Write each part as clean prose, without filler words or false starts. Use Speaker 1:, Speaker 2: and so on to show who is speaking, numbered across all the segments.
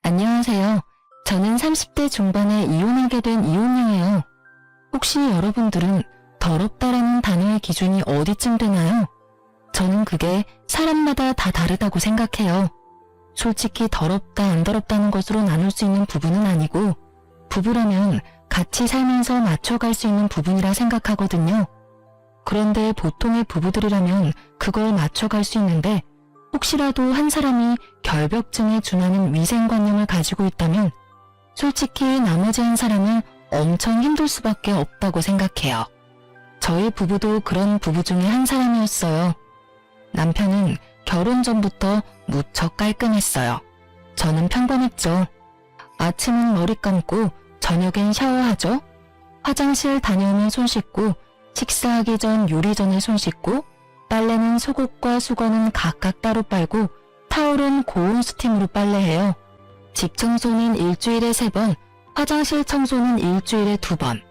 Speaker 1: 안녕하세요. 저는 30대 중반에 이혼하게 된 이혼녀예요. 혹시 여러분들은 더럽다라는 단어의 기준이 어디쯤 되나요? 저는 그게 사람마다 다 다르다고 생각해요. 솔직히 더럽다 안 더럽다는 것으로 나눌 수 있는 부분은 아니고 부부라면 같이 살면서 맞춰갈 수 있는 부분이라 생각하거든요. 그런데 보통의 부부들이라면 그걸 맞춰갈 수 있는데 혹시라도 한 사람이 결벽증에 준하는 위생관념을 가지고 있다면 솔직히 나머지 한 사람은 엄청 힘들 수밖에 없다고 생각해요. 저희 부부도 그런 부부 중에 한 사람이었어요. 남편은 결혼 전부터 무척 깔끔했어요. 저는 평범했죠. 아침은 머리 감고 저녁엔 샤워하죠. 화장실 다녀오면 손 씻고 식사하기 전 요리 전에 손 씻고 빨래는 속옷과 수건은 각각 따로 빨고 타올은 고온 스팀으로 빨래해요. 집 청소는 일주일에 3번, 화장실 청소는 일주일에 2번.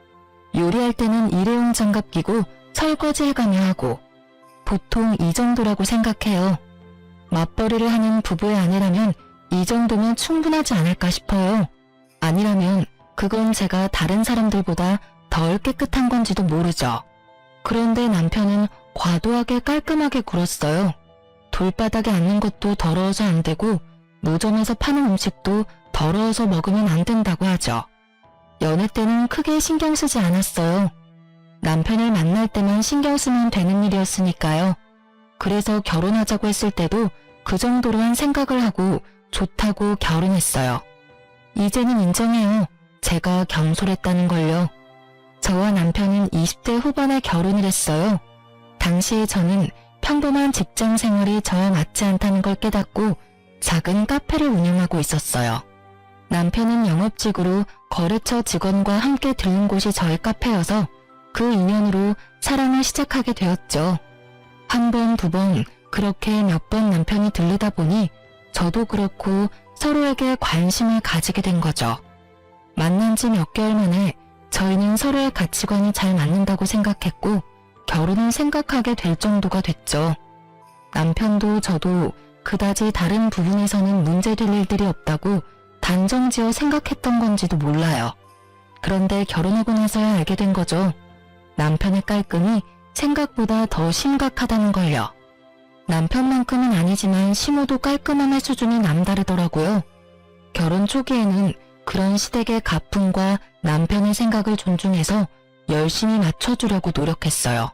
Speaker 1: 요리할 때는 일회용 장갑 끼고 설거지 해가며 하고 보통 이 정도라고 생각해요. 맞벌이를 하는 부부의 아내라면 이 정도면 충분하지 않을까 싶어요. 아니라면 그건 제가 다른 사람들보다 덜 깨끗한 건지도 모르죠. 그런데 남편은 과도하게 깔끔하게 굴었어요. 돌바닥에 앉는 것도 더러워서 안 되고 노점에서 파는 음식도 더러워서 먹으면 안 된다고 하죠. 연애 때는 크게 신경 쓰지 않았어요. 남편을 만날 때만 신경 쓰면 되는 일이었으니까요. 그래서 결혼하자고 했을 때도 그 정도로만 생각을 하고 좋다고 결혼했어요. 이제는 인정해요. 제가 경솔했다는 걸요. 저와 남편은 20대 후반에 결혼을 했어요. 당시에 저는 평범한 직장 생활이 저와 맞지 않다는 걸 깨닫고 작은 카페를 운영하고 있었어요. 남편은 영업직으로 거래처 직원과 함께 들른 곳이 저의 카페여서 그 인연으로 사랑을 시작하게 되었죠. 한 번, 2번 그렇게 몇 번 남편이 들르다 보니 저도 그렇고 서로에게 관심을 가지게 된 거죠. 만난 지 몇 개월 만에 저희는 서로의 가치관이 잘 맞는다고 생각했고 결혼을 생각하게 될 정도가 됐죠. 남편도 저도 그다지 다른 부분에서는 문제될 일들이 없다고 단정지어 생각했던 건지도 몰라요. 그런데 결혼하고 나서야 알게 된 거죠. 남편의 깔끔이 생각보다 더 심각하다는 걸요. 남편만큼은 아니지만 심호도 깔끔함의 수준이 남다르더라고요. 결혼 초기에는 그런 시댁의 가풍과 남편의 생각을 존중해서 열심히 맞춰주려고 노력했어요.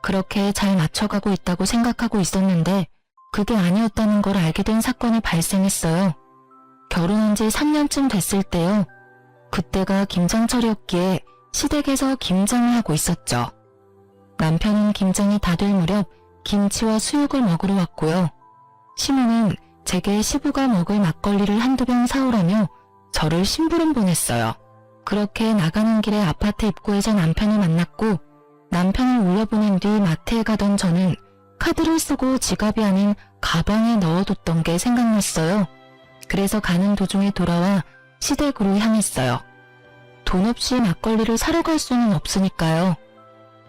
Speaker 1: 그렇게 잘 맞춰가고 있다고 생각하고 있었는데 그게 아니었다는 걸 알게 된 사건이 발생했어요. 결혼한 지 3년쯤 됐을 때요. 그때가 김장철이었기에 시댁에서 김장을 하고 있었죠. 남편은 김장이 다 될 무렵 김치와 수육을 먹으러 왔고요. 시모는 제게 시부가 먹을 막걸리를 한두 병 사오라며 저를 심부름 보냈어요. 그렇게 나가는 길에 아파트 입구에서 남편을 만났고 남편을 올려보낸 뒤 마트에 가던 저는 카드를 쓰고 지갑이 아닌 가방에 넣어뒀던 게 생각났어요. 그래서 가는 도중에 돌아와 시댁으로 향했어요. 돈 없이 막걸리를 사러 갈 수는 없으니까요.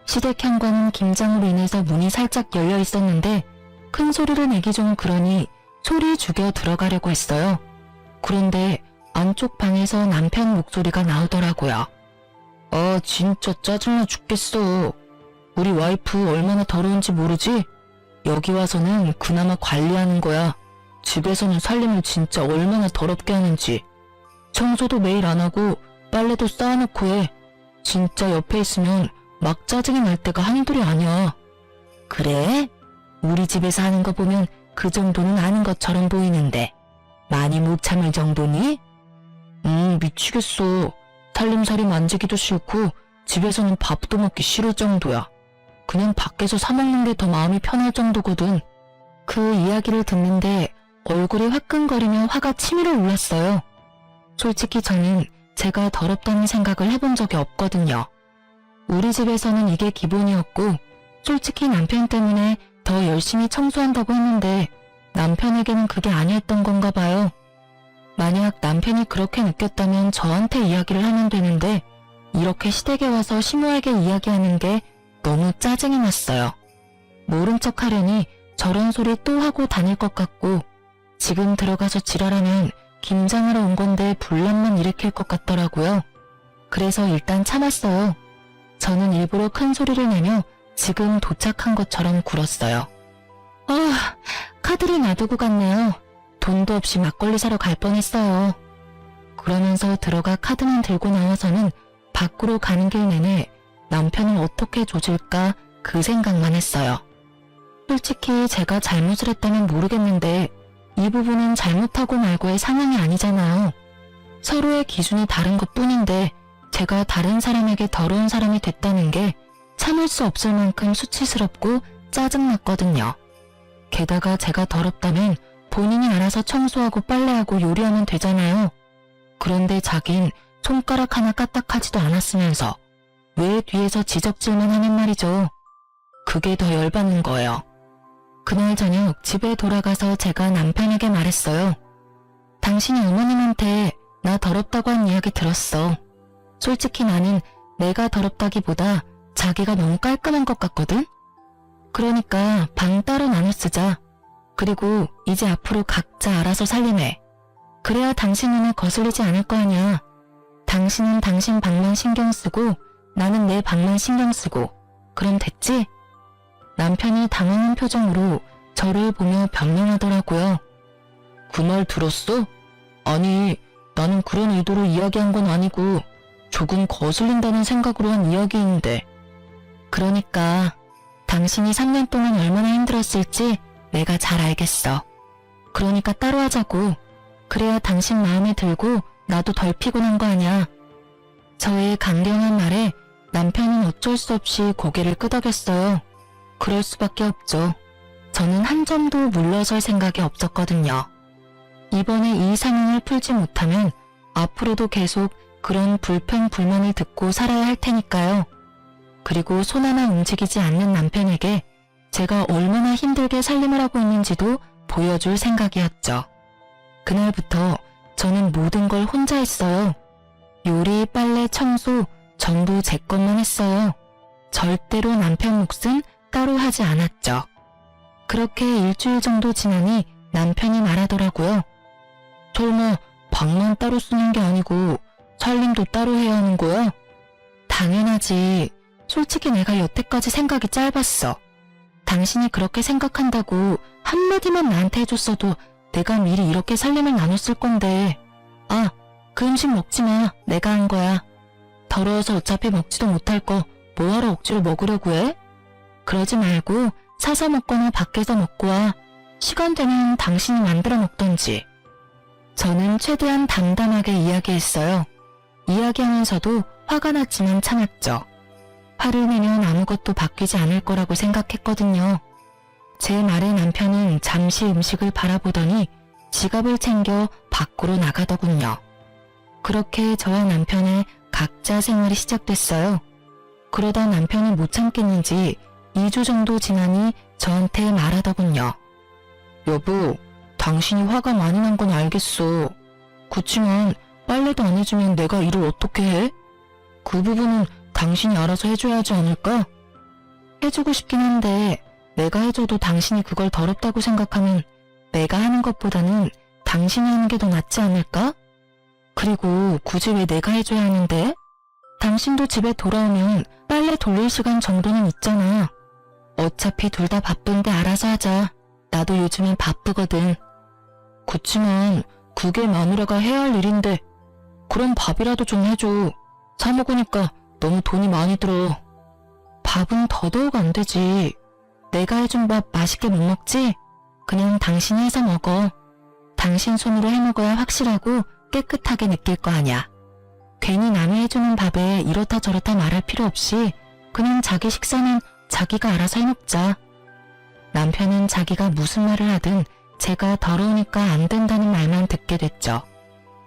Speaker 1: 시댁 현관은 김장으로 인해서 문이 살짝 열려 있었는데 큰 소리를 내기 좀 그러니 소리 죽여 들어가려고 했어요. 그런데 안쪽 방에서 남편 목소리가 나오더라고요. 아 진짜 짜증나 죽겠어. 우리 와이프 얼마나 더러운지 모르지? 여기 와서는 그나마 관리하는 거야. 집에서는 살림을 진짜 얼마나 더럽게 하는지. 청소도 매일 안 하고 빨래도 쌓아놓고 해. 진짜 옆에 있으면 막 짜증이 날 때가 한둘이 아니야. 그래? 우리 집에서 하는 거 보면 그 정도는 아닌 것처럼 보이는데 많이 못 참을 정도니? 미치겠어. 살림살이 만지기도 싫고 집에서는 밥도 먹기 싫을 정도야. 그냥 밖에서 사 먹는 게 더 마음이 편할 정도거든. 그 이야기를 듣는데 얼굴이 화끈거리며 화가 치밀어 올랐어요. 솔직히 저는 제가 더럽다는 생각을 해본 적이 없거든요. 우리 집에서는 이게 기본이었고 솔직히 남편 때문에 더 열심히 청소한다고 했는데 남편에게는 그게 아니었던 건가 봐요. 만약 남편이 그렇게 느꼈다면 저한테 이야기를 하면 되는데 이렇게 시댁에 와서 시모에게 이야기하는 게 너무 짜증이 났어요. 모른 척 하려니 저런 소리 또 하고 다닐 것 같고 지금 들어가서 지랄하면 김장하러 온 건데 분란만 일으킬 것 같더라고요. 그래서 일단 참았어요. 저는 일부러 큰 소리를 내며 지금 도착한 것처럼 굴었어요. 아, 카드를 놔두고 갔네요. 돈도 없이 막걸리 사러 갈 뻔했어요. 그러면서 들어가 카드만 들고 나와서는 밖으로 가는 길 내내 남편을 어떻게 조질까 그 생각만 했어요. 솔직히 제가 잘못을 했다면 모르겠는데 이 부분은 잘못하고 말고의 상황이 아니잖아요. 서로의 기준이 다른 것뿐인데 제가 다른 사람에게 더러운 사람이 됐다는 게 참을 수 없을 만큼 수치스럽고 짜증났거든요. 게다가 제가 더럽다면 본인이 알아서 청소하고 빨래하고 요리하면 되잖아요. 그런데 자긴 손가락 하나 까딱하지도 않았으면서 왜 뒤에서 지적질만 하는 말이죠. 그게 더 열받는 거예요. 그날 저녁 집에 돌아가서 제가 남편에게 말했어요. 당신이 어머님한테 나 더럽다고 한 이야기 들었어. 솔직히 나는 내가 더럽다기보다 자기가 너무 깔끔한 것 같거든? 그러니까 방 따로 나눠 쓰자. 그리고 이제 앞으로 각자 알아서 살림해. 그래야 당신 눈에 거슬리지 않을 거 아니야. 당신은 당신 방만 신경 쓰고 나는 내 방만 신경 쓰고 그럼 됐지? 남편이 당황한 표정으로 저를 보며 변명하더라고요. 그 말 들었어? 아니, 나는 그런 의도로 이야기한 건 아니고 조금 거슬린다는 생각으로 한 이야기인데. 그러니까 당신이 3년 동안 얼마나 힘들었을지 내가 잘 알겠어. 그러니까 따로 하자고. 그래야 당신 마음에 들고 나도 덜 피곤한 거 아냐. 저의 강경한 말에 남편은 어쩔 수 없이 고개를 끄덕였어요. 그럴 수밖에 없죠. 저는 한 점도 물러설 생각이 없었거든요. 이번에 이 상황을 풀지 못하면 앞으로도 계속 그런 불평 불만을 듣고 살아야 할 테니까요. 그리고 손 하나 움직이지 않는 남편에게 제가 얼마나 힘들게 살림을 하고 있는지도 보여줄 생각이었죠. 그날부터 저는 모든 걸 혼자 했어요. 요리, 빨래, 청소 전부 제 것만 했어요. 절대로 남편 몫은 따로 하지 않았죠. 그렇게 일주일 정도 지나니 남편이 말하더라고요. 설마 방만 따로 쓰는 게 아니고 살림도 따로 해야 하는 거야? 당연하지. 솔직히 내가 여태까지 생각이 짧았어. 당신이 그렇게 생각한다고 한마디만 나한테 해줬어도 내가 미리 이렇게 살림을 나눴을 건데. 아, 그 음식 먹지 마. 내가 한 거야. 더러워서 어차피 먹지도 못할 거 뭐하러 억지로 먹으려고 해? 그러지 말고 사서 먹거나 밖에서 먹고 와. 시간 되면 당신이 만들어 먹던지. 저는 최대한 담담하게 이야기했어요. 이야기하면서도 화가 났지만 참았죠. 화를 내면 아무것도 바뀌지 않을 거라고 생각했거든요. 제 말에 남편은 잠시 음식을 바라보더니 지갑을 챙겨 밖으로 나가더군요. 그렇게 저와 남편의 각자 생활이 시작됐어요. 그러다 남편이 못 참겠는지 2주 정도 지나니 저한테 말하더군요. 여보, 당신이 화가 많이 난 건 알겠어. 그치만 빨래도 안 해주면 내가 일을 어떻게 해? 그 부분은 당신이 알아서 해줘야 하지 않을까? 해주고 싶긴 한데 내가 해줘도 당신이 그걸 더럽다고 생각하면 내가 하는 것보다는 당신이 하는 게 더 낫지 않을까? 그리고 굳이 왜 내가 해줘야 하는데? 당신도 집에 돌아오면 빨래 돌릴 시간 정도는 있잖아. 어차피 둘 다 바쁜데 알아서 하자. 나도 요즘엔 바쁘거든. 그치만 그게 마누라가 해야 할 일인데 그럼 밥이라도 좀 해줘. 사 먹으니까 너무 돈이 많이 들어. 밥은 더더욱 안 되지. 내가 해준 밥 맛있게 못 먹지? 그냥 당신이 해서 먹어. 당신 손으로 해 먹어야 확실하고 깨끗하게 느낄 거 아냐. 괜히 남이 해주는 밥에 이렇다 저렇다 말할 필요 없이 그냥 자기 식사는 자기가 알아서 해먹자. 남편은 자기가 무슨 말을 하든 제가 더러우니까 안 된다는 말만 듣게 됐죠.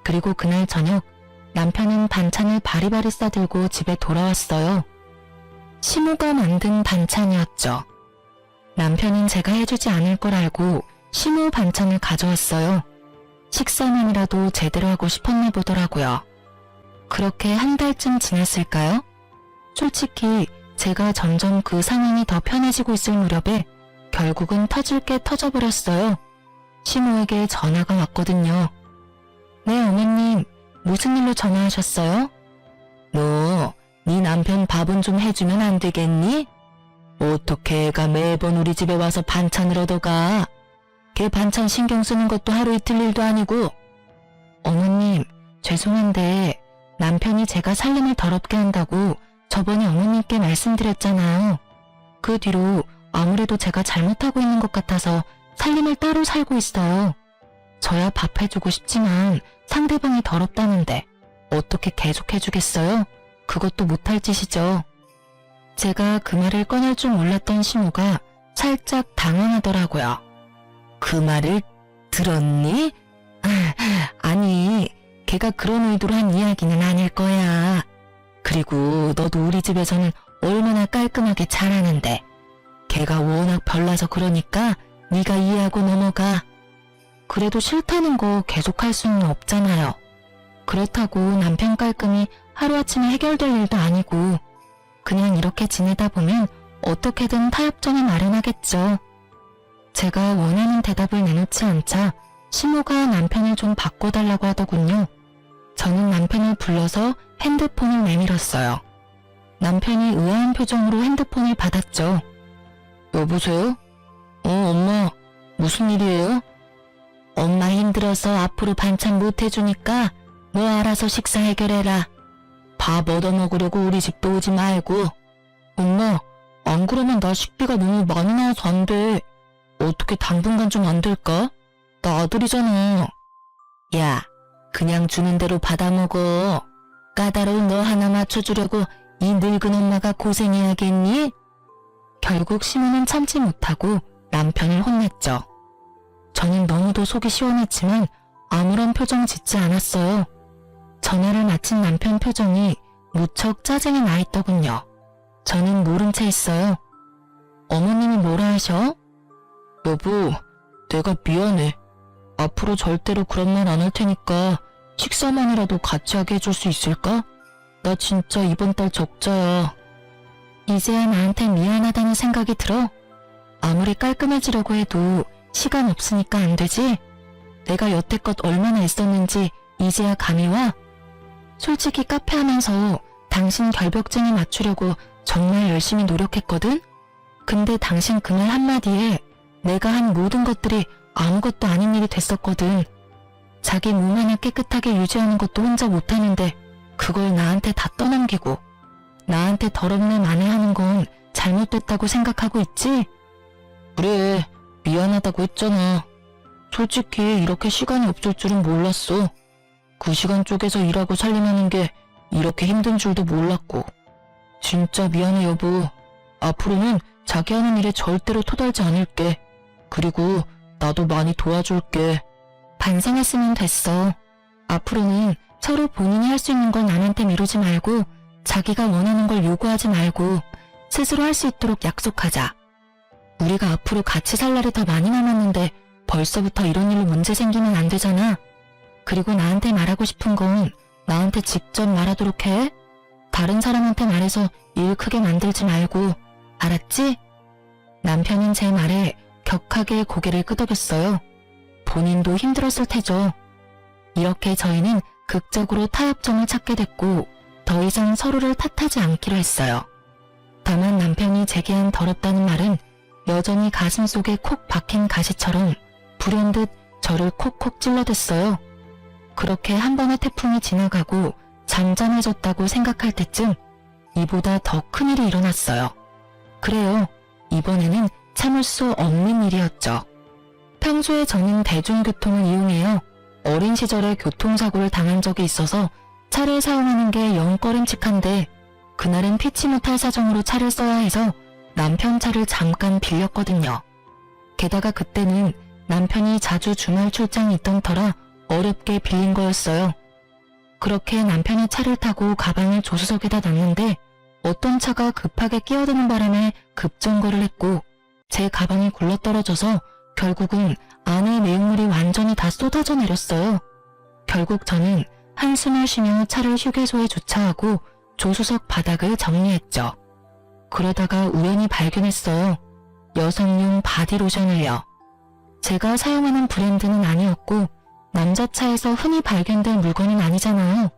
Speaker 1: 그리고 그날 저녁 남편은 반찬을 바리바리 싸들고 집에 돌아왔어요. 시모가 만든 반찬이었죠. 남편은 제가 해주지 않을 걸 알고 시모 반찬을 가져왔어요. 식사만이라도 제대로 하고 싶었나 보더라고요. 그렇게 한 달쯤 지났을까요? 솔직히 제가 점점 그 상황이 더 편해지고 있을 무렵에 결국은 터질 게 터져버렸어요. 시모에게 전화가 왔거든요. 무슨 일로 전화하셨어요? 너, 네 남편 밥은 좀 해주면 안 되겠니? 어떻게 애가 매번 우리 집에 와서 반찬을 얻어가? 걔 반찬 신경 쓰는 것도 하루 이틀 일도 아니고. 어머님, 죄송한데 남편이 제가 살림을 더럽게 한다고 저번에 어머님께 말씀드렸잖아요. 그 뒤로 아무래도 제가 잘못하고 있는 것 같아서 살림을 따로 살고 있어요. 저야 밥 해주고 싶지만 상대방이 더럽다는데 어떻게 계속 해주겠어요? 그것도 못할 짓이죠. 제가 그 말을 꺼낼 줄 몰랐던 신우가 살짝 당황하더라고요. 그 말을 들었니? 아니, 걔가 그런 의도로 한 이야기는 아닐 거야. 그리고 너도 우리 집에서는 얼마나 깔끔하게 잘하는데 걔가 워낙 별나서 그러니까 네가 이해하고 넘어가. 그래도 싫다는 거 계속할 수는 없잖아요. 그렇다고 남편 깔끔이 하루아침에 해결될 일도 아니고 그냥 이렇게 지내다 보면 어떻게든 타협점을 마련하겠죠. 제가 원하는 대답을 내놓지 않자 신우가 남편을 좀 바꿔달라고 하더군요. 저는 남편을 불러서 핸드폰을 내밀었어요. 남편이 의아한 표정으로 핸드폰을 받았죠. 여보세요? 엄마, 무슨 일이에요? 엄마 힘들어서 앞으로 반찬 못 해주니까 너 알아서 식사 해결해라. 밥 얻어먹으려고 우리 집도 오지 말고. 엄마, 안 그러면 나 식비가 너무 많이 나와서 안 돼. 어떻게 당분간 좀 안 될까? 나 아들이잖아. 야, 그냥 주는 대로 받아먹어. 까다로운 너 하나 맞춰주려고 이 늙은 엄마가 고생해야겠니? 결국 신우는 참지 못하고 남편을 혼냈죠. 저는 너무도 속이 시원했지만 아무런 표정 짓지 않았어요. 전화를 마친 남편 표정이 무척 짜증이 나 있더군요. 저는 모른 채 있어요. 어머님이 뭐라 하셔? 여보, 내가 미안해. 앞으로 절대로 그런 말 안 할 테니까 식사만이라도 같이 하게 해줄 수 있을까? 나 진짜 이번 달 적자야. 이제야 나한테 미안하다는 생각이 들어? 아무리 깔끔해지려고 해도 시간 없으니까 안 되지? 내가 여태껏 얼마나 애썼는지 이제야 감이 와? 솔직히 카페 하면서 당신 결벽증에 맞추려고 정말 열심히 노력했거든? 근데 당신 그 말 한마디에 내가 한 모든 것들이 아무것도 아닌 일이 됐었거든. 자기 몸 하나 깨끗하게 유지하는 것도 혼자 못하는데 그걸 나한테 다 떠넘기고 나한테 더럽네 만회하는 건 잘못됐다고 생각하고 있지? 그래, 미안하다고 했잖아. 솔직히 이렇게 시간이 없을 줄은 몰랐어. 그 시간 쪼개서 일하고 살림하는 게 이렇게 힘든 줄도 몰랐고. 진짜 미안해 여보. 앞으로는 자기 하는 일에 절대로 토달지 않을게. 그리고 나도 많이 도와줄게. 반성했으면 됐어. 앞으로는 서로 본인이 할 수 있는 걸 남한테 미루지 말고 자기가 원하는 걸 요구하지 말고 스스로 할 수 있도록 약속하자. 우리가 앞으로 같이 살 날이 더 많이 남았는데 벌써부터 이런 일로 문제 생기면 안 되잖아. 그리고 나한테 말하고 싶은 건 나한테 직접 말하도록 해. 다른 사람한테 말해서 일 크게 만들지 말고. 알았지? 남편은 제 말에 격하게 고개를 끄덕였어요. 본인도 힘들었을 테죠. 이렇게 저희는 극적으로 타협점을 찾게 됐고 더 이상 서로를 탓하지 않기로 했어요. 다만 남편이 제기한 더럽다는 말은 여전히 가슴속에 콕 박힌 가시처럼 불현듯 저를 콕콕 찔러댔어요. 그렇게 한 번의 태풍이 지나가고 잠잠해졌다고 생각할 때쯤 이보다 더 큰일이 일어났어요. 그래요. 이번에는 참을 수 없는 일이었죠. 평소에 저는 대중교통을 이용해요. 어린 시절에 교통사고를 당한 적이 있어서 차를 사용하는 게 영 꺼림칙한데 그날은 피치 못할 사정으로 차를 써야 해서 남편 차를 잠깐 빌렸거든요. 게다가 그때는 남편이 자주 주말 출장이 있던 터라 어렵게 빌린 거였어요. 그렇게 남편이 차를 타고 가방을 조수석에다 놨는데 어떤 차가 급하게 끼어드는 바람에 급정거를 했고 제 가방이 굴러떨어져서 결국은 안에 내용물이 완전히 다 쏟아져 내렸어요. 결국 저는 한숨을 쉬며 차를 휴게소에 주차하고 조수석 바닥을 정리했죠. 그러다가 우연히 발견했어요. 여성용 바디로션을요. 제가 사용하는 브랜드는 아니었고 남자 차에서 흔히 발견될 물건은 아니잖아요.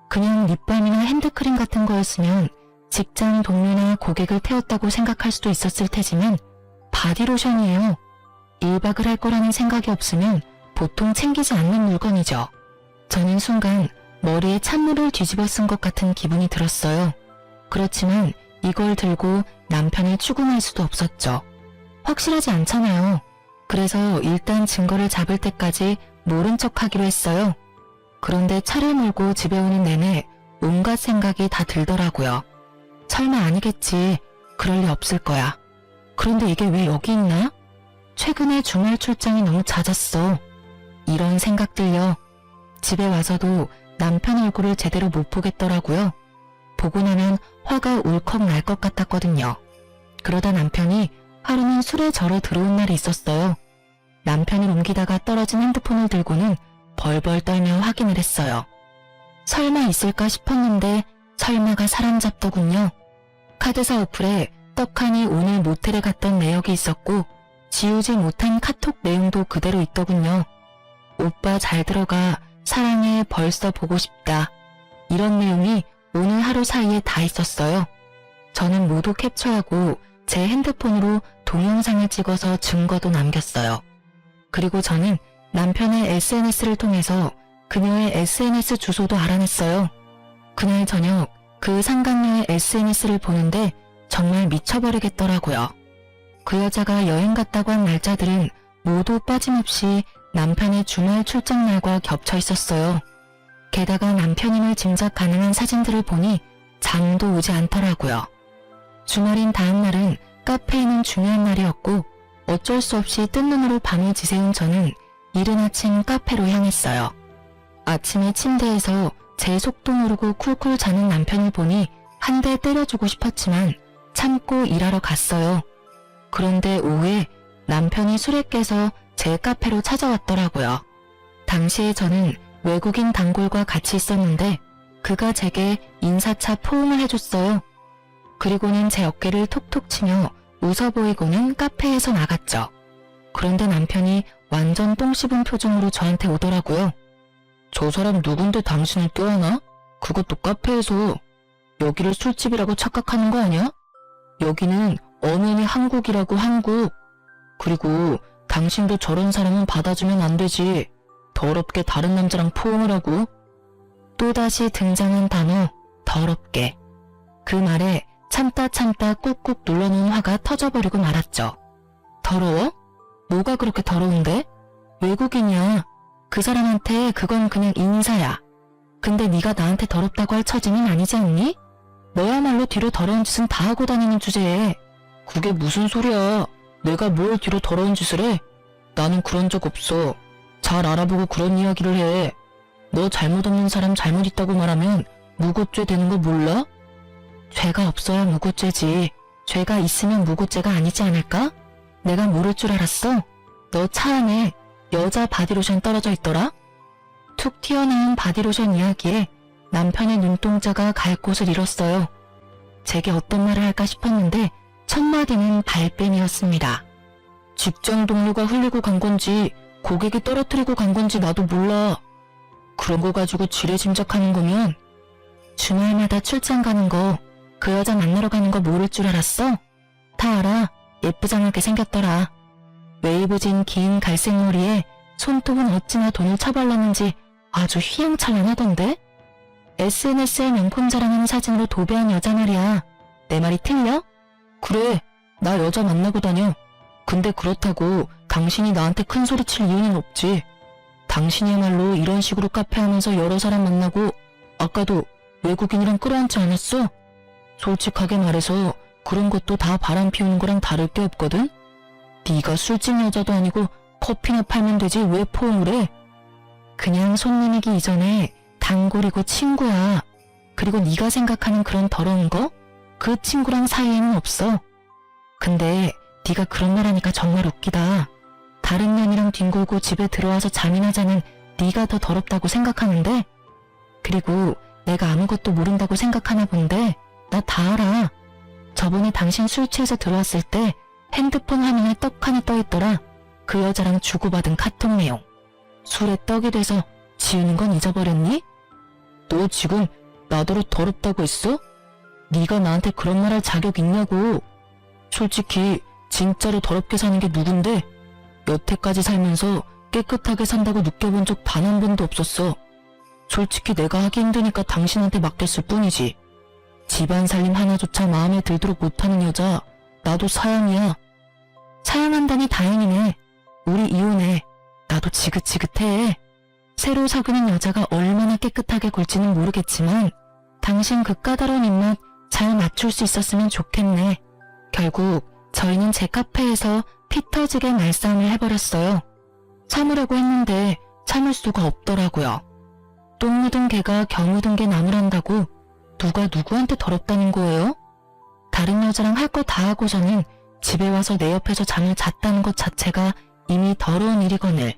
Speaker 1: 그냥 립밤이나 핸드크림 같은 거였으면 직장 동료나 고객을 태웠다고 생각할 수도 있었을 테지만 바디로션이에요. 1박을 할 거라는 생각이 없으면 보통 챙기지 않는 물건이죠. 저는 순간 머리에 찬물을 뒤집어 쓴 것 같은 기분이 들었어요. 그렇지만 이걸 들고 남편을 추궁할 수도 없었죠. 확실하지 않잖아요. 그래서 일단 증거를 잡을 때까지 모른 척하기로 했어요. 그런데 차를 몰고 집에 오는 내내 온갖 생각이 다 들더라고요. 설마 아니겠지. 그럴 리 없을 거야. 그런데 이게 왜 여기 있나? 최근에 주말 출장이 너무 잦았어. 이런 생각들요. 집에 와서도 남편 얼굴을 제대로 못 보겠더라고요. 보고 나면 화가 울컥 날 것 같았거든요. 그러다 남편이 하루는 술에 절어 들어온 날이 있었어요. 남편을 옮기다가 떨어진 핸드폰을 들고는 벌벌 떨며 확인을 했어요. 설마 있을까 싶었는데 설마가 사람 잡더군요. 카드사 어플에 떡하니 오늘 모텔에 갔던 내역이 있었고 지우지 못한 카톡 내용도 그대로 있더군요. 오빠 잘 들어가, 사랑해, 벌써 보고 싶다. 이런 내용이 오늘 하루 사이에 다 있었어요. 저는 모두 캡처하고 제 핸드폰으로 동영상을 찍어서 증거도 남겼어요. 그리고 저는 남편의 SNS를 통해서 그녀의 SNS 주소도 알아냈어요. 그날 저녁 그 상간녀의 SNS를 보는데 정말 미쳐버리겠더라고요. 그 여자가 여행 갔다고 한 날짜들은 모두 빠짐없이 남편의 주말 출장 날과 겹쳐 있었어요. 게다가 남편임을 짐작 가능한 사진들을 보니 잠도 오지 않더라고요. 주말인 다음 날은 카페에는 중요한 날이었고 어쩔 수 없이 뜬 눈으로 밤을 지새운 저는 이른 아침 카페로 향했어요. 아침에 침대에서 제 속도 모르고 쿨쿨 자는 남편을 보니 한 대 때려주고 싶었지만 참고 일하러 갔어요. 그런데 오후에 남편이 술에 깨서 제 카페로 찾아왔더라고요. 당시에 저는 외국인 단골과 같이 있었는데 그가 제게 인사차 포옹을 해줬어요. 그리고는 제 어깨를 톡톡 치며 웃어 보이고는 카페에서 나갔죠. 그런데 남편이 완전 똥 씹은 표정으로 저한테 오더라고요. 저 사람 누군데 당신을 껴안아? 그것도 카페에서. 여기를 술집이라고 착각하는 거 아니야? 여기는 엄연히 한국이라고, 한국. 그리고 당신도 저런 사람은 받아주면 안 되지. 더럽게 다른 남자랑 포옹을 하고. 또다시 등장한 단어, 더럽게. 그 말에 참다 꾹꾹 눌러놓은 화가 터져버리고 말았죠. 더러워? 뭐가 그렇게 더러운데? 외국인이야. 그 사람한테 그건 그냥 인사야. 근데 네가 나한테 더럽다고 할 처지는 아니지 않니? 너야말로 뒤로 더러운 짓은 다 하고 다니는 주제에. 그게 무슨 소리야. 내가 뭘 뒤로 더러운 짓을 해? 나는 그런 적 없어. 잘 알아보고 그런 이야기를 해. 너 잘못 없는 사람 잘못 있다고 말하면 무고죄 되는 거 몰라? 죄가 없어야 무고죄지. 죄가 있으면 무고죄가 아니지 않을까? 내가 모를 줄 알았어? 너 차 안에 여자 바디로션 떨어져 있더라? 툭 튀어나온 바디로션 이야기에 남편의 눈동자가 갈 곳을 잃었어요. 제게 어떤 말을 할까 싶었는데 첫 마디는 발뺌이었습니다. 직장 동료가 흘리고 간 건지 고객이 떨어뜨리고 간 건지 나도 몰라. 그런 거 가지고 지레 짐작하는 거면 주말마다 출장 가는 거, 그 여자 만나러 가는 거 모를 줄 알았어? 다 알아. 예쁘장하게 생겼더라. 웨이브진 긴 갈색 머리에 손톱은 어찌나 돈을 처발랐는지 아주 휘황찬란하던데? SNS에 명품 자랑하는 사진으로 도배한 여자 말이야. 내 말이 틀려? 그래, 나 여자 만나고 다녀. 근데 그렇다고 당신이 나한테 큰 소리 칠 이유는 없지. 당신이야말로 이런 식으로 카페 하면서 여러 사람 만나고 아까도 외국인이랑 끌어안지 않았어? 솔직하게 말해서 그런 것도 다 바람 피우는 거랑 다를 게 없거든? 네가 술집 여자도 아니고 커피나 팔면 되지 왜 포옹을 해? 그냥 손님이기 이전에 단골이고 친구야. 그리고 네가 생각하는 그런 더러운 거? 그 친구랑 사이에는 없어. 근데 네가 그런 말 하니까 정말 웃기다. 다른 년이랑 뒹굴고 집에 들어와서 잠이나 자는 네가 더 더럽다고 생각하는데? 그리고 내가 아무것도 모른다고 생각하나 본데 나 다 알아. 저번에 당신 술 취해서 들어왔을 때 핸드폰 화면에 떡하니 떠있더라. 그 여자랑 주고받은 카톡 내용. 술에 떡이 돼서 지우는 건 잊어버렸니? 너 지금 나더러 더럽다고 했어? 네가 나한테 그런 말 할 자격 있냐고. 솔직히 진짜로 더럽게 사는 게 누군데? 여태까지 살면서 깨끗하게 산다고 느껴본 적 단 한 번도 없었어. 솔직히 내가 하기 힘드니까 당신한테 맡겼을 뿐이지. 집안 살림 하나조차 마음에 들도록 못하는 여자, 나도 사양이야. 사양한다니 다행이네. 우리 이혼해. 나도 지긋지긋해. 새로 사귀는 여자가 얼마나 깨끗하게 굴지는 모르겠지만 당신 그 까다로운 입맛 잘 맞출 수 있었으면 좋겠네. 결국 저희는 제 카페에서 피 터지게 말싸움을 해버렸어요. 참으려고 했는데 참을 수가 없더라고요. 똥 묻은 개가 겨 묻은 개 나무란다고 누가 누구한테 더럽다는 거예요? 다른 여자랑 할 거 다 하고서는 집에 와서 내 옆에서 잠을 잤다는 것 자체가 이미 더러운 일이거늘.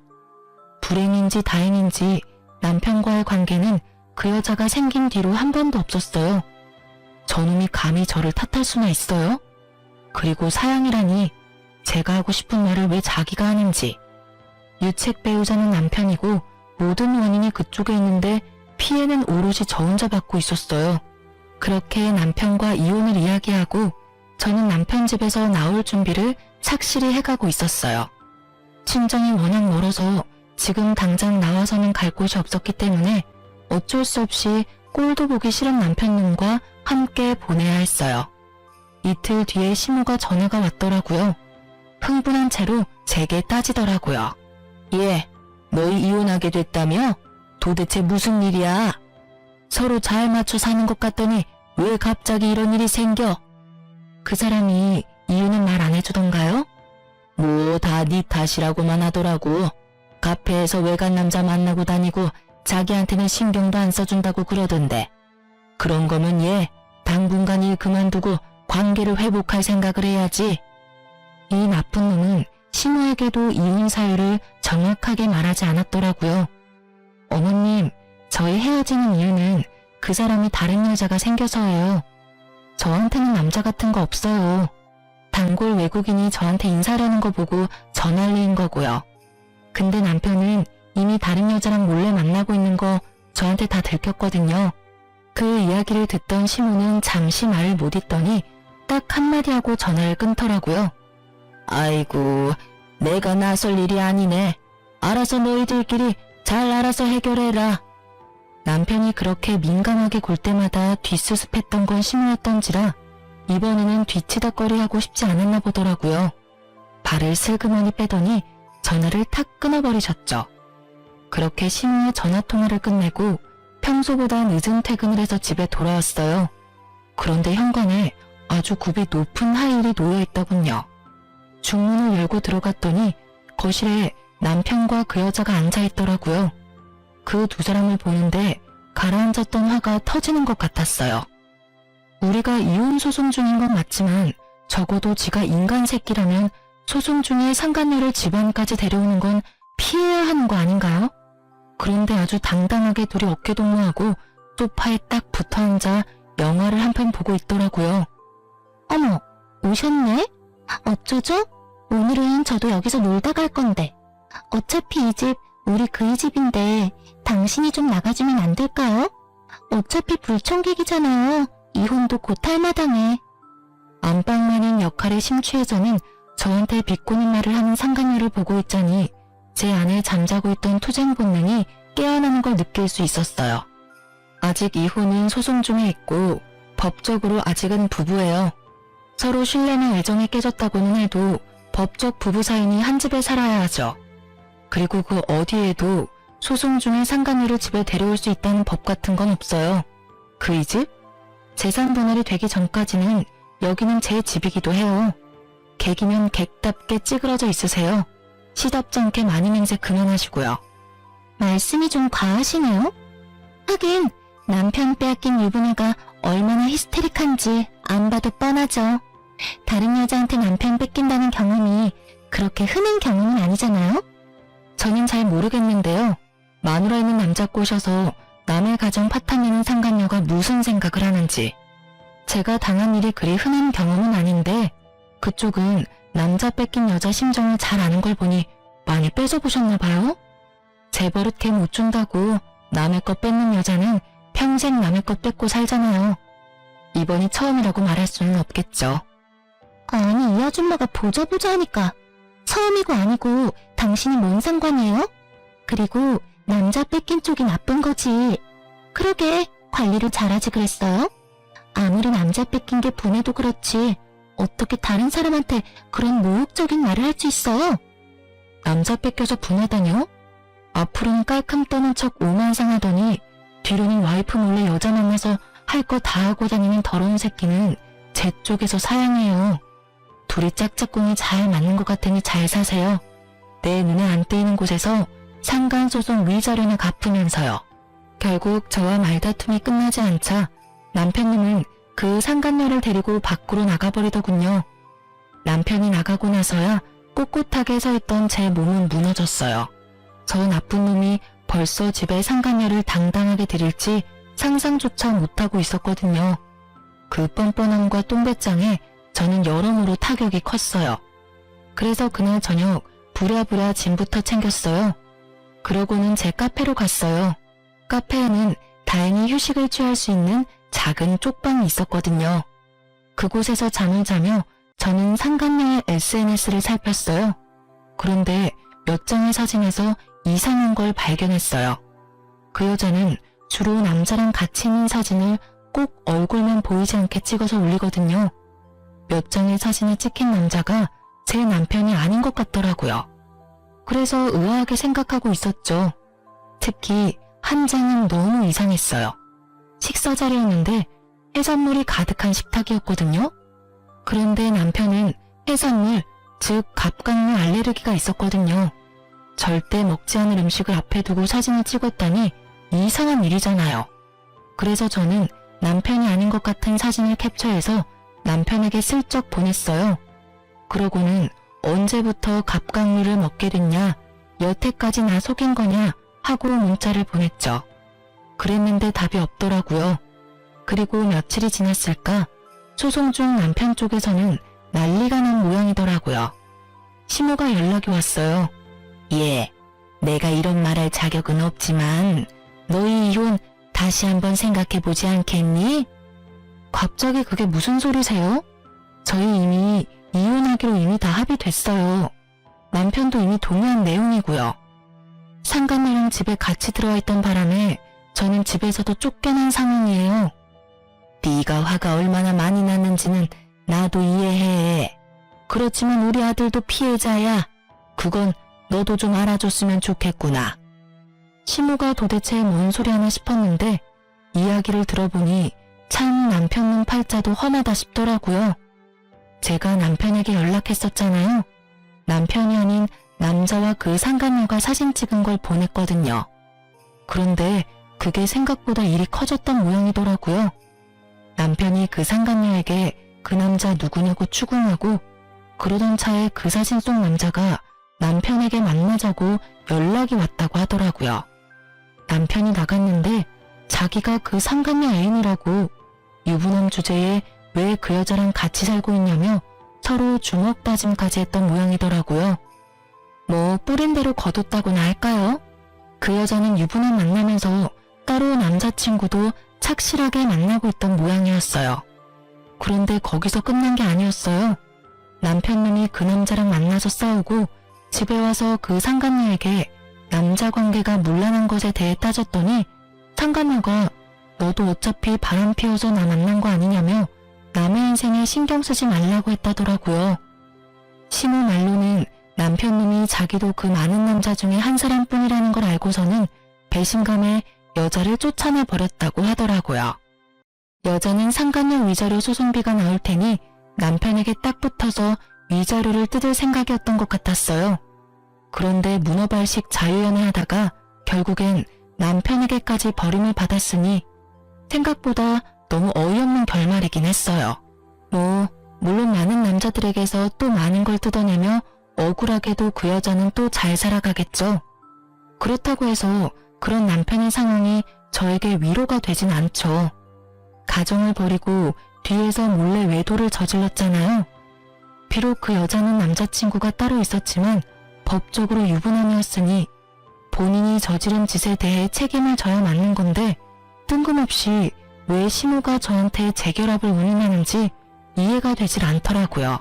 Speaker 1: 불행인지 다행인지 남편과의 관계는 그 여자가 생긴 뒤로 한 번도 없었어요. 저놈이 감히 저를 탓할 수나 있어요? 그리고 사양이라니 제가 하고 싶은 말을 왜 자기가 하는지. 유책 배우자는 남편이고 모든 원인이 그쪽에 있는데 피해는 오롯이 저 혼자 받고 있었어요. 그렇게 남편과 이혼을 이야기하고 저는 남편 집에서 나올 준비를 착실히 해가고 있었어요. 친정이 워낙 멀어서 지금 당장 나와서는 갈 곳이 없었기 때문에 어쩔 수 없이 꼴도 보기 싫은 남편님과 함께 보내야 했어요. 이틀 뒤에 시모가 전화가 왔더라고요. 흥분한 채로 제게 따지더라고요. 예, 너희 이혼하게 됐다며? 도대체 무슨 일이야? 서로 잘 맞춰 사는 것 같더니 왜 갑자기 이런 일이 생겨? 그 사람이 이유는 말 안 해주던가요? 뭐 다 네 탓이라고만 하더라고. 카페에서 외간 남자 만나고 다니고 자기한테는 신경도 안 써준다고 그러던데. 그런 거면 얘 당분간 일 그만두고 관계를 회복할 생각을 해야지. 이 나쁜 놈은 시모에게도 이혼 사유를 정확하게 말하지 않았더라고요. 어머님, 저희 헤어지는 이유는 그 사람이 다른 여자가 생겨서예요. 저한테는 남자 같은 거 없어요. 단골 외국인이 저한테 인사하려는 거 보고 전화리인 거고요. 근데 남편은 이미 다른 여자랑 몰래 만나고 있는 거 저한테 다 들켰거든요. 그 이야기를 듣던 시모는 잠시 말을 못 잇더니 딱 한마디 하고 전화를 끊더라고요. 아이고, 내가 나설 일이 아니네. 알아서 너희들끼리 잘 알아서 해결해라. 남편이 그렇게 민감하게 굴 때마다 뒷수습했던 건 시모였던지라 이번에는 뒤치다꺼리하고 싶지 않았나 보더라고요. 발을 슬그머니 빼더니 전화를 탁 끊어버리셨죠. 그렇게 시모의 전화통화를 끝내고 평소보다 늦은 퇴근을 해서 집에 돌아왔어요. 그런데 현관에 아주 굽이 높은 하일이 놓여있더군요. 중문을 열고 들어갔더니 거실에 남편과 그 여자가 앉아있더라고요. 그 두 사람을 보는데 가라앉았던 화가 터지는 것 같았어요. 우리가 이혼 소송 중인 건 맞지만 적어도 지가 인간 새끼라면 소송 중에 상간녀를 집안까지 데려오는 건 피해야 하는 거 아닌가요? 그런데 아주 당당하게 둘이 어깨동무하고 소파에 딱 붙어앉아 영화를 한 편 보고 있더라고요. 어머, 오셨네? 어쩌죠? 오늘은 저도 여기서 놀다 갈 건데. 어차피 이 집 우리 그이 집인데 당신이 좀 나가주면 안 될까요? 어차피 불청객이잖아요. 이혼도 곧 할 마당에. 안방마님 역할에 심취해서는 저한테 비꼬는 말을 하는 상간녀를 보고 있자니 제 안에 잠자고 있던 투쟁 본능이 깨어나는 걸 느낄 수 있었어요. 아직 이혼은 소송 중에 있고 법적으로 아직은 부부예요. 서로 신뢰나 애정이 깨졌다고는 해도 법적 부부 사이니 한 집에 살아야 하죠. 그리고 그 어디에도 소송 중에 상간녀를 집에 데려올 수 있다는 법 같은 건 없어요. 그이 집? 재산 분할이 되기 전까지는 여기는 제 집이기도 해요. 객이면 객답게 찌그러져 있으세요. 시답지 않게 마님 행세 그만하시고요. 말씀이 좀 과하시네요. 하긴 남편 빼앗긴 유부녀가 얼마나 히스테릭한지 안 봐도 뻔하죠. 다른 여자한테 남편 뺏긴다는 경험이 그렇게 흔한 경험은 아니잖아요. 저는 잘 모르겠는데요. 마누라 있는 남자 꼬셔서 남의 가정 파탄내는 상간녀가 무슨 생각을 하는지. 제가 당한 일이 그리 흔한 경험은 아닌데 그쪽은 남자 뺏긴 여자 심정을 잘 아는 걸 보니 많이 뺏어보셨나 봐요. 재버릇해 못 준다고 남의 것 뺏는 여자는 평생 남의 것 뺏고 살잖아요. 이번이 처음이라고 말할 수는 없겠죠.
Speaker 2: 아니, 이 아줌마가 보자 하니까 처음이고 아니고 당신이 뭔 상관이에요? 그리고 남자 뺏긴 쪽이 나쁜 거지. 그러게 관리를 잘하지 그랬어요? 아무리 남자 뺏긴 게 분해도 그렇지 어떻게 다른 사람한테 그런 모욕적인 말을 할 수 있어요?
Speaker 1: 남자 뺏겨서 분하다뇨? 앞으로는 깔끔 떠는 척 오만상하더니 뒤로는 와이프 몰래 여자 만나서 할 거 다 하고 다니는 더러운 새끼는 제 쪽에서 사양해요. 둘이 짝짝꿍이 잘 맞는 것 같으니 잘 사세요. 내 눈에 안 띄는 곳에서 상간소송 위자료나 갚으면서요. 결국 저와 말다툼이 끝나지 않자 남편님은 그 상간녀를 데리고 밖으로 나가버리더군요. 남편이 나가고 나서야 꼿꼿하게 서 있던 제 몸은 무너졌어요. 저 나쁜 놈이 벌써 집에 상간녀를 당당하게 들일지 상상조차 못하고 있었거든요. 그 뻔뻔함과 똥배짱에 저는 여러모로 타격이 컸어요. 그래서 그날 저녁 부랴부랴 짐부터 챙겼어요. 그러고는 제 카페로 갔어요. 카페에는 다행히 휴식을 취할 수 있는 작은 쪽방이 있었거든요. 그곳에서 잠을 자며 저는 상간녀의 SNS를 살폈어요. 그런데 몇 장의 사진에서 이상한 걸 발견했어요. 그 여자는 주로 남자랑 같이 있는 사진을 꼭 얼굴만 보이지 않게 찍어서 올리거든요. 몇 장의 사진을 찍힌 남자가 제 남편이 아닌 것 같더라고요. 그래서 의아하게 생각하고 있었죠. 특히 한 장은 너무 이상했어요. 식사 자리였는데 해산물이 가득한 식탁이었거든요. 그런데 남편은 해산물, 즉 갑각류 알레르기가 있었거든요. 절대 먹지 않을 음식을 앞에 두고 사진을 찍었다니 이상한 일이잖아요. 그래서 저는 남편이 아닌 것 같은 사진을 캡처해서 남편에게 슬쩍 보냈어요. 그러고는 언제부터 갑각류를 먹게 됐냐, 여태까지 나 속인 거냐 하고 문자를 보냈죠. 그랬는데 답이 없더라고요. 그리고 며칠이 지났을까 소송 중 남편 쪽에서는 난리가 난 모양이더라고요. 시모가 연락이 왔어요. 예, 내가 이런 말할 자격은 없지만 너희 이혼 다시 한번 생각해보지 않겠니? 갑자기 그게 무슨 소리세요? 저희 이미 이혼하기로 이미 다 합의됐어요. 남편도 이미 동의한 내용이고요. 상간녀랑 집에 같이 들어와 있던 바람에 저는 집에서도 쫓겨난 상황이에요. 네가 화가 얼마나 많이 났는지는 나도 이해해. 그렇지만 우리 아들도 피해자야. 그건 너도 좀 알아줬으면 좋겠구나. 시모가 도대체 뭔 소리 하나 싶었는데 이야기를 들어보니 참 남편 놈 팔자도 험하다 싶더라고요. 제가 남편에게 연락했었잖아요. 남편이 아닌 남자와 그 상간녀가 사진 찍은 걸 보냈거든요. 그런데 그게 생각보다 일이 커졌던 모양이더라고요. 남편이 그 상간녀에게 그 남자 누구냐고 추궁하고 그러던 차에 그 사진 속 남자가 남편에게 만나자고 연락이 왔다고 하더라고요. 남편이 나갔는데 자기가 그 상간녀 애인이라고 유부남 주제에 왜 그 여자랑 같이 살고 있냐며 서로 주먹 다짐까지 했던 모양이더라고요. 뭐 뿌린 대로 거뒀다고나 할까요? 그 여자는 유부남 만나면서 따로 남자친구도 착실하게 만나고 있던 모양이었어요. 그런데 거기서 끝난 게 아니었어요. 남편놈이 그 남자랑 만나서 싸우고 집에 와서 그 상간녀에게 남자 관계가 문란한 것에 대해 따졌더니 상간녀가 너도 어차피 바람 피워서 나 만난 거 아니냐며 남의 인생에 신경 쓰지 말라고 했다더라고요. 시모 말로는 남편놈이 자기도 그 많은 남자 중에 한 사람뿐이라는 걸 알고서는 배신감에 여자를 쫓아내 버렸다고 하더라고요. 여자는 상간녀 위자료 소송비가 나올 테니 남편에게 딱 붙어서 위자료를 뜯을 생각이었던 것 같았어요. 그런데 문어발식 자유연애하다가 결국엔 남편에게까지 버림을 받았으니 생각보다 너무 어이없는 결말이긴 했어요. 물론 많은 남자들에게서 또 많은 걸 뜯어내며 억울하게도 그 여자는 또 잘 살아가겠죠. 그렇다고 해서 그런 남편의 상황이 저에게 위로가 되진 않죠. 가정을 버리고 뒤에서 몰래 외도를 저질렀잖아요. 비록 그 여자는 남자친구가 따로 있었지만 법적으로 유부남이었으니 본인이 저지른 짓에 대해 책임을 져야 맞는 건데 뜬금없이 왜 시모가 저한테 재결합을 운운하는지 이해가 되질 않더라고요.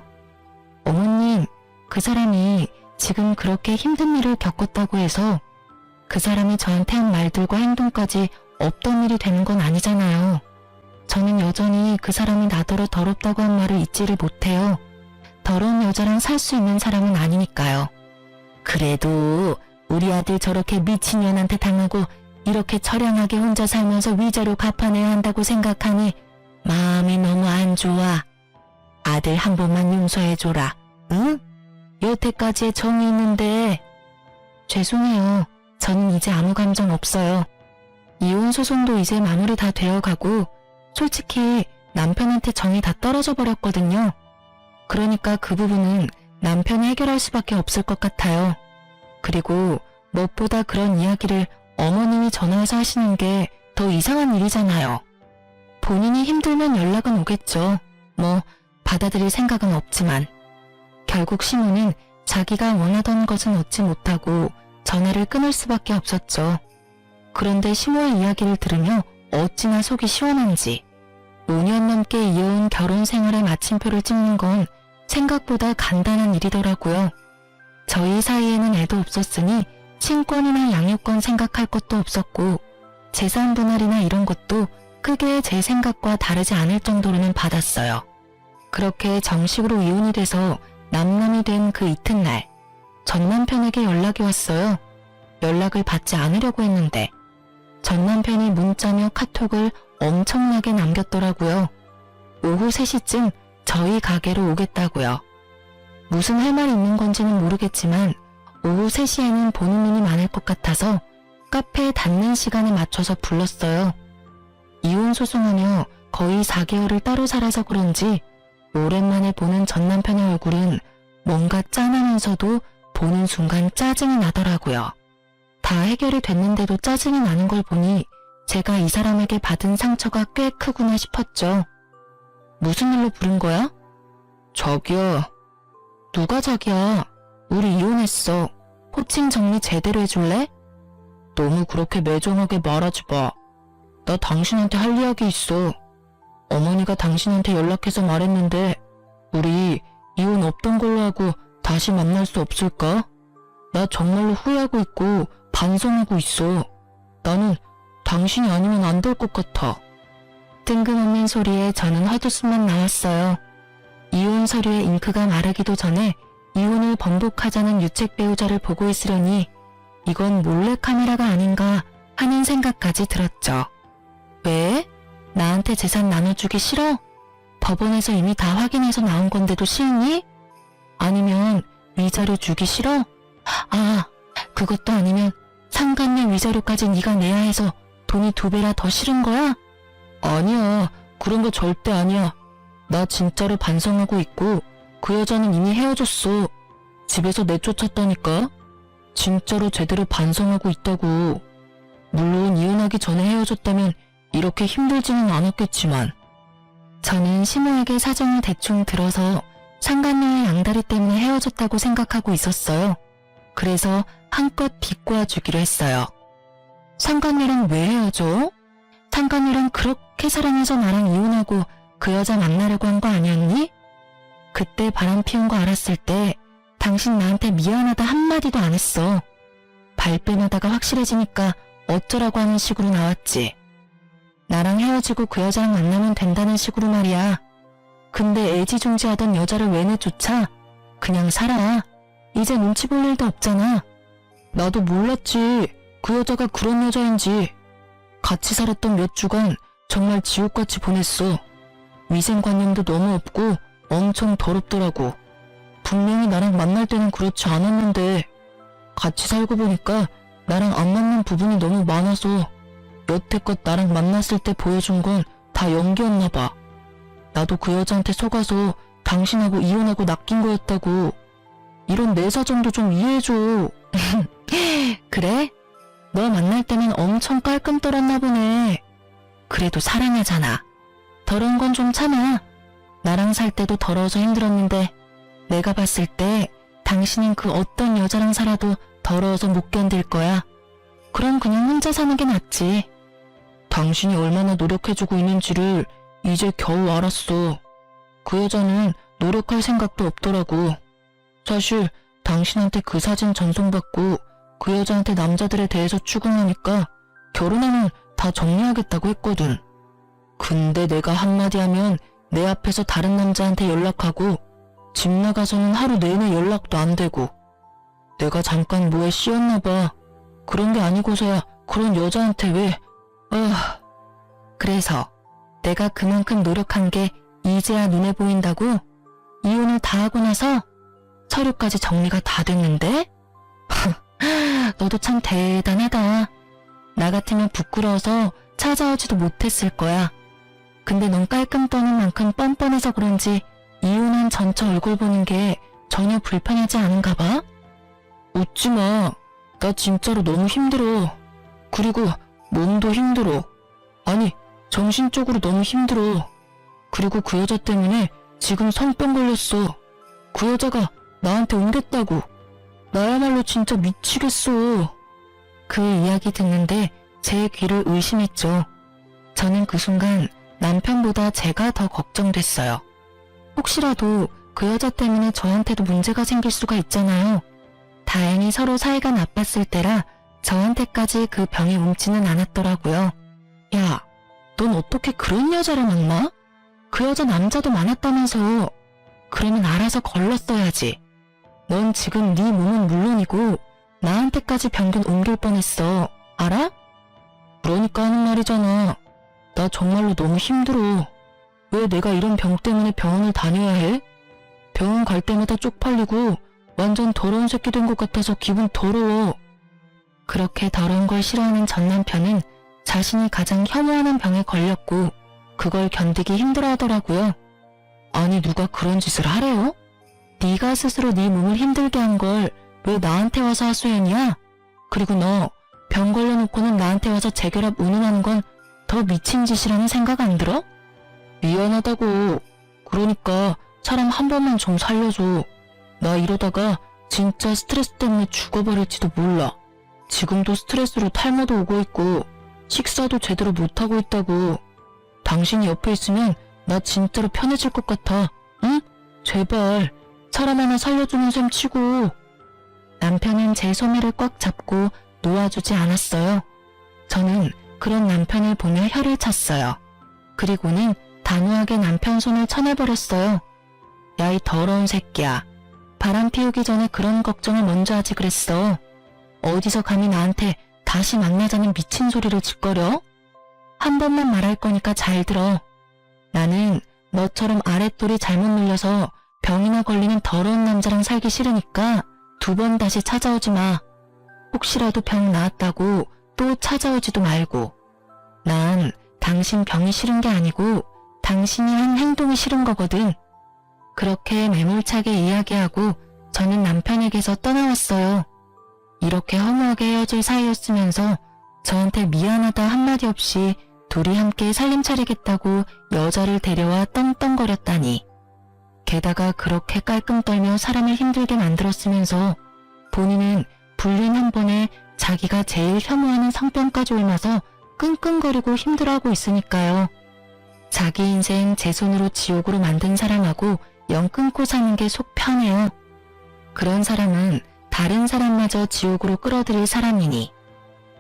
Speaker 1: 어머님, 그 사람이 지금 그렇게 힘든 일을 겪었다고 해서 그 사람이 저한테 한 말들과 행동까지 없던 일이 되는 건 아니잖아요. 저는 여전히 그 사람이 나더러 더럽다고 한 말을 잊지를 못해요. 더러운 여자랑 살 수 있는 사람은 아니니까요. 그래도 우리 아들 저렇게 미친년한테 당하고 이렇게 처량하게 혼자 살면서 위자료 갚아내야 한다고 생각하니 마음이 너무 안 좋아. 아들 한 번만 용서해줘라. 응? 여태까지의 정이 있는데. 죄송해요. 저는 이제 아무 감정 없어요. 이혼 소송도 이제 마무리 다 되어가고 솔직히 남편한테 정이 다 떨어져 버렸거든요. 그러니까 그 부분은 남편이 해결할 수밖에 없을 것 같아요. 그리고 무엇보다 그런 이야기를 어머님이 전화해서 하시는 게 더 이상한 일이잖아요. 본인이 힘들면 연락은 오겠죠. 뭐 받아들일 생각은 없지만. 결국 시모는 자기가 원하던 것은 얻지 못하고 전화를 끊을 수밖에 없었죠. 그런데 시모의 이야기를 들으며 어찌나 속이 시원한지. 5년 넘게 이어온 결혼 생활의 마침표를 찍는 건 생각보다 간단한 일이더라고요. 저희 사이에는 애도 없었으니 친권이나 양육권 생각할 것도 없었고 재산 분할이나 이런 것도 크게 제 생각과 다르지 않을 정도로는 받았어요. 그렇게 정식으로 이혼이 돼서 남남이 된 그 이튿날 전 남편에게 연락이 왔어요. 연락을 받지 않으려고 했는데 전 남편이 문자며 카톡을 엄청나게 남겼더라고요. 오후 3시쯤 저희 가게로 오겠다고요. 무슨 할 말이 있는 건지는 모르겠지만 오후 3시에는 보는 눈이 많을 것 같아서 카페 닫는 시간에 맞춰서 불렀어요. 이혼 소송하며 거의 4개월을 따로 살아서 그런지 오랜만에 보는 전 남편의 얼굴은 뭔가 짠하면서도 보는 순간 짜증이 나더라고요. 다 해결이 됐는데도 짜증이 나는 걸 보니 제가 이 사람에게 받은 상처가 꽤 크구나 싶었죠. 무슨 일로 부른 거야? 저기요. 누가 자기야? 우리 이혼했어. 호칭 정리 제대로 해줄래? 너무 그렇게 매정하게 말하지 마. 나 당신한테 할 이야기 있어. 어머니가 당신한테 연락해서 말했는데 우리 이혼 없던 걸로 하고 다시 만날 수 없을까? 나 정말로 후회하고 있고 반성하고 있어. 나는 당신이 아니면 안 될 것 같아. 뜬금없는 소리에 저는 헛웃음만 나왔어요. 이혼 서류에 잉크가 마르기도 전에 이혼을 번복하자는 유책 배우자를 보고 있으려니 이건 몰래카메라가 아닌가 하는 생각까지 들었죠. 왜? 나한테 재산 나눠주기 싫어? 법원에서 이미 다 확인해서 나온 건데도 싫니? 아니면 위자료 주기 싫어? 아, 그것도 아니면 상간녀 위자료까지 네가 내야 해서 돈이 2배라 더 싫은 거야? 아니야, 그런 거 절대 아니야. 나 진짜로 반성하고 있고 그 여자는 이미 헤어졌어. 집에서 내쫓았다니까. 진짜로 제대로 반성하고 있다고. 물론 이혼하기 전에 헤어졌다면 이렇게 힘들지는 않았겠지만. 저는 시모에게 사정을 대충 들어서 상간녀의 양다리 때문에 헤어졌다고 생각하고 있었어요. 그래서 한껏 비꼬아주기로 했어요. 상간녀랑 왜 헤어져? 상간녀랑 그렇게 사랑해서 나랑 이혼하고 그 여자 만나려고 한 거 아니었니? 그때 바람 피운 거 알았을 때 당신 나한테 미안하다 한마디도 안 했어. 발뺌하다가 확실해지니까 어쩌라고 하는 식으로 나왔지. 나랑 헤어지고 그 여자랑 만나면 된다는 식으로 말이야. 근데 애지중지하던 여자를 왜 내쫓아? 그냥 살아. 이제 눈치 볼 일도 없잖아. 나도 몰랐지. 그 여자가 그런 여자인지. 같이 살았던 몇 주간 정말 지옥같이 보냈어. 위생관념도 너무 없고 엄청 더럽더라고. 분명히 나랑 만날 때는 그렇지 않았는데 같이 살고 보니까 나랑 안 맞는 부분이 너무 많아서 여태껏 나랑 만났을 때 보여준 건 다 연기였나 봐. 나도 그 여자한테 속아서 당신하고 이혼하고 낚인 거였다고. 이런 내 사정도 좀 이해해줘. 그래? 너 만날 때는 엄청 깔끔 떨었나 보네. 그래도 사랑하잖아. 더러운 건 좀 참아. 나랑 살 때도 더러워서 힘들었는데 내가 봤을 때 당신은 그 어떤 여자랑 살아도 더러워서 못 견딜 거야. 그럼 그냥 혼자 사는 게 낫지. 당신이 얼마나 노력해주고 있는지를 이제 겨우 알았어. 그 여자는 노력할 생각도 없더라고. 사실 당신한테 그 사진 전송받고 그 여자한테 남자들에 대해서 추궁하니까 결혼하면 다 정리하겠다고 했거든. 근데 내가 한마디 하면 내 앞에서 다른 남자한테 연락하고 집 나가서는 하루 내내 연락도 안 되고 내가 잠깐 뭐에 씌었나 봐. 그런 게 아니고서야 그런 여자한테 왜... 그래서 내가 그만큼 노력한 게 이제야 눈에 보인다고? 이혼을 다 하고 나서 서류까지 정리가 다 됐는데? 너도 참 대단하다. 나 같으면 부끄러워서 찾아오지도 못했을 거야. 근데 넌 깔끔 떠는 만큼 뻔뻔해서 그런지 이혼한 전처 얼굴 보는 게 전혀 불편하지 않은가 봐? 웃지 마. 나 진짜로 너무 힘들어. 그리고 몸도 힘들어. 아니, 정신적으로 너무 힘들어. 그리고 그 여자 때문에 지금 성병 걸렸어. 그 여자가 나한테 옮겼다고. 나야말로 진짜 미치겠어. 그 이야기 듣는데 제 귀를 의심했죠. 저는 그 순간 남편보다 제가 더 걱정됐어요. 혹시라도 그 여자 때문에 저한테도 문제가 생길 수가 있잖아요. 다행히 서로 사이가 나빴을 때라 저한테까지 그 병이 옮지는 않았더라고요. 야, 넌 어떻게 그런 여자를 만나? 그 여자 남자도 많았다면서. 그러면 알아서 걸렀어야지. 넌 지금 네 몸은 물론이고 나한테까지 병균 옮길 뻔했어. 알아? 그러니까 하는 말이잖아. 나 정말로 너무 힘들어. 왜 내가 이런 병 때문에 병원을 다녀야 해? 병원 갈 때마다 쪽팔리고 완전 더러운 새끼 된 것 같아서 기분 더러워. 그렇게 더러운 걸 싫어하는 전 남편은 자신이 가장 혐오하는 병에 걸렸고 그걸 견디기 힘들어하더라고요. 아니 누가 그런 짓을 하래요? 네가 스스로 네 몸을 힘들게 한 걸 왜 나한테 와서 하소연이야? 그리고 너 병 걸려놓고는 나한테 와서 재결합 운운하는 건 더 미친 짓이라는 생각 안 들어? 미안하다고. 그러니까 사람 한 번만 좀 살려줘. 나 이러다가 진짜 스트레스 때문에 죽어버릴지도 몰라. 지금도 스트레스로 탈모도 오고 있고 식사도 제대로 못하고 있다고. 당신이 옆에 있으면 나 진짜로 편해질 것 같아. 응? 제발 사람 하나 살려주는 셈 치고. 남편은 제 소매를 꽉 잡고 놓아주지 않았어요. 저는 그런 남편을 보며 혀를 찼어요. 그리고는 단호하게 남편 손을 쳐내버렸어요. 야, 이 더러운 새끼야. 바람 피우기 전에 그런 걱정을 먼저 하지 그랬어. 어디서 감히 나한테 다시 만나자는 미친 소리를 짓거려? 한 번만 말할 거니까 잘 들어. 나는 너처럼 아랫돌이 잘못 눌려서 병이나 걸리는 더러운 남자랑 살기 싫으니까 2번 다시 찾아오지 마. 혹시라도 병 나았다고 또 찾아오지도 말고. 난 당신 병이 싫은 게 아니고 당신이 한 행동이 싫은 거거든. 그렇게 매몰차게 이야기하고 저는 남편에게서 떠나왔어요. 이렇게 허무하게 헤어질 사이였으면서 저한테 미안하다 한마디 없이 둘이 함께 살림 차리겠다고 여자를 데려와 떵떵거렸다니. 게다가 그렇게 깔끔 떨며 사람을 힘들게 만들었으면서 본인은 불륜 한 번에 자기가 제일 혐오하는 성병까지 옮아서 끙끙거리고 힘들어하고 있으니까요. 자기 인생 제 손으로 지옥으로 만든 사람하고 영 끊고 사는 게 속 편해요. 그런 사람은 다른 사람마저 지옥으로 끌어들일 사람이니.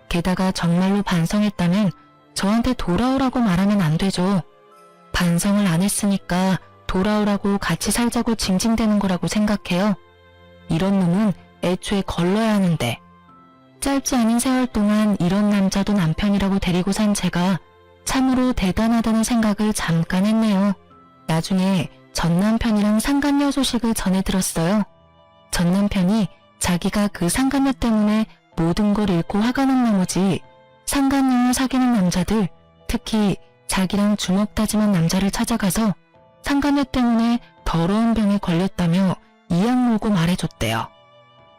Speaker 1: 게다가 정말로 반성했다면 저한테 돌아오라고 말하면 안 되죠. 반성을 안 했으니까 돌아오라고 같이 살자고 징징대는 거라고 생각해요. 이런 놈은 애초에 걸러야 하는데. 짧지 않은 세월 동안 이런 남자도 남편이라고 데리고 산 제가 참으로 대단하다는 생각을 잠깐 했네요. 나중에 전 남편이랑 상간녀 소식을 전해 들었어요. 전 남편이 자기가 그 상간녀 때문에 모든 걸 잃고 화가 난 나머지 상간녀를 사귀는 남자들, 특히 자기랑 주먹 다짐한 남자를 찾아가서 상간녀 때문에 더러운 병에 걸렸다며 이악 물고 말해줬대요.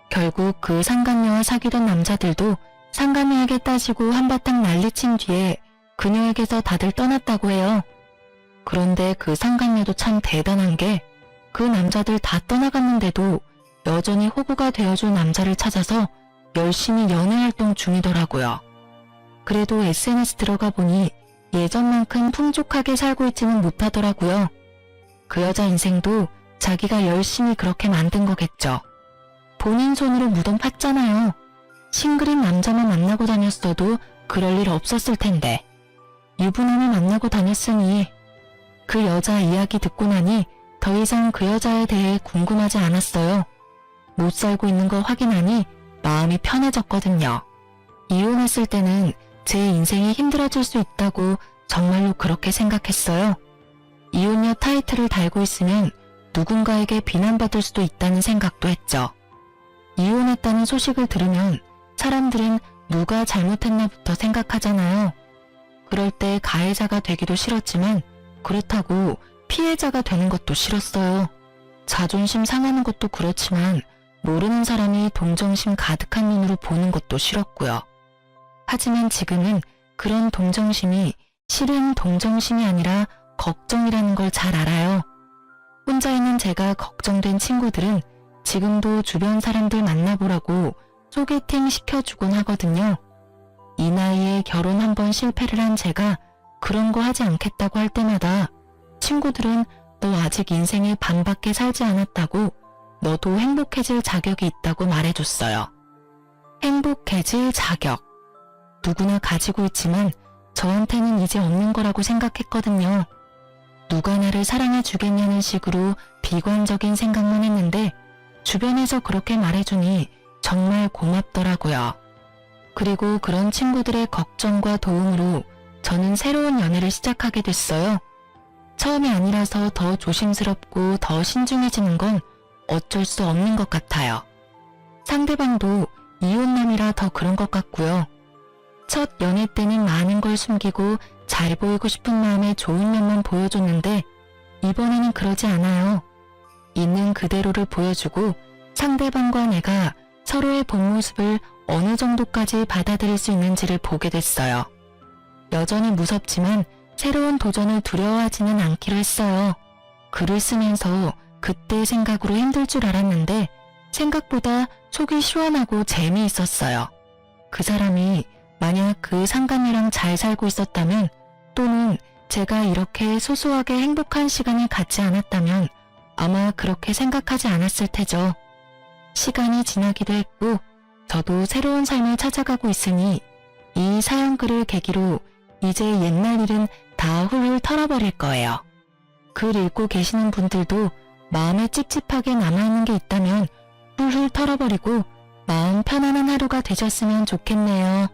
Speaker 1: 결국 그 상간녀와 사귀던 남자들도 상간녀에게 따지고 한바탕 난리친 뒤에 그녀에게서 다들 떠났다고 해요. 그런데 그 상간녀도 참 대단한 게 그 남자들 다 떠나갔는데도 여전히 호구가 되어줄 남자를 찾아서 열심히 연애활동 중이더라고요. 그래도 SNS 들어가 보니 예전만큼 풍족하게 살고 있지는 못하더라고요. 그 여자 인생도 자기가 열심히 그렇게 만든 거겠죠. 본인 손으로 무덤 팠잖아요. 싱글인 남자만 만나고 다녔어도 그럴 일 없었을 텐데. 유부남을 만나고 다녔으니 그 여자 이야기 듣고 나니 더 이상 그 여자에 대해 궁금하지 않았어요. 못 살고 있는 거 확인하니 마음이 편해졌거든요. 이혼했을 때는 제 인생이 힘들어질 수 있다고 정말로 그렇게 생각했어요. 이혼녀 타이틀을 달고 있으면 누군가에게 비난받을 수도 있다는 생각도 했죠. 이혼했다는 소식을 들으면 사람들은 누가 잘못했나부터 생각하잖아요. 그럴 때 가해자가 되기도 싫었지만 그렇다고 피해자가 되는 것도 싫었어요. 자존심 상하는 것도 그렇지만 모르는 사람이 동정심 가득한 눈으로 보는 것도 싫었고요. 하지만 지금은 그런 동정심이 실은 동정심이 아니라 걱정이라는 걸 잘 알아요. 혼자 있는 제가 걱정된 친구들은 지금도 주변 사람들 만나보라고 소개팅 시켜주곤 하거든요. 이 나이에 결혼 한 번 실패를 한 제가 그런 거 하지 않겠다고 할 때마다 친구들은 너 아직 인생의 반밖에 살지 않았다고, 너도 행복해질 자격이 있다고 말해줬어요. 행복해질 자격. 누구나 가지고 있지만 저한테는 이제 없는 거라고 생각했거든요. 누가 나를 사랑해 주겠냐는 식으로 비관적인 생각만 했는데 주변에서 그렇게 말해주니 정말 고맙더라고요. 그리고 그런 친구들의 걱정과 도움으로 저는 새로운 연애를 시작하게 됐어요. 처음이 아니라서 더 조심스럽고 더 신중해지는 건 어쩔 수 없는 것 같아요. 상대방도 이혼남이라 더 그런 것 같고요. 첫 연애 때는 많은 걸 숨기고 잘 보이고 싶은 마음에 좋은 면만 보여줬는데 이번에는 그러지 않아요. 있는 그대로를 보여주고 상대방과 내가 서로의 본 모습을 어느 정도까지 받아들일 수 있는지를 보게 됐어요. 여전히 무섭지만 새로운 도전을 두려워하지는 않기로 했어요. 글을 쓰면서 그때 생각으로 힘들 줄 알았는데 생각보다 속이 시원하고 재미있었어요. 그 사람이 만약 그 상간녀랑 잘 살고 있었다면, 또는 제가 이렇게 소소하게 행복한 시간을 갖지 않았다면 아마 그렇게 생각하지 않았을 테죠. 시간이 지나기도 했고 저도 새로운 삶을 찾아가고 있으니 이 사연글을 계기로 이제 옛날 일은 다 훌훌 털어버릴 거예요. 글 읽고 계시는 분들도 마음에 찝찝하게 남아있는 게 있다면 훌훌 털어버리고 마음 편안한 하루가 되셨으면 좋겠네요.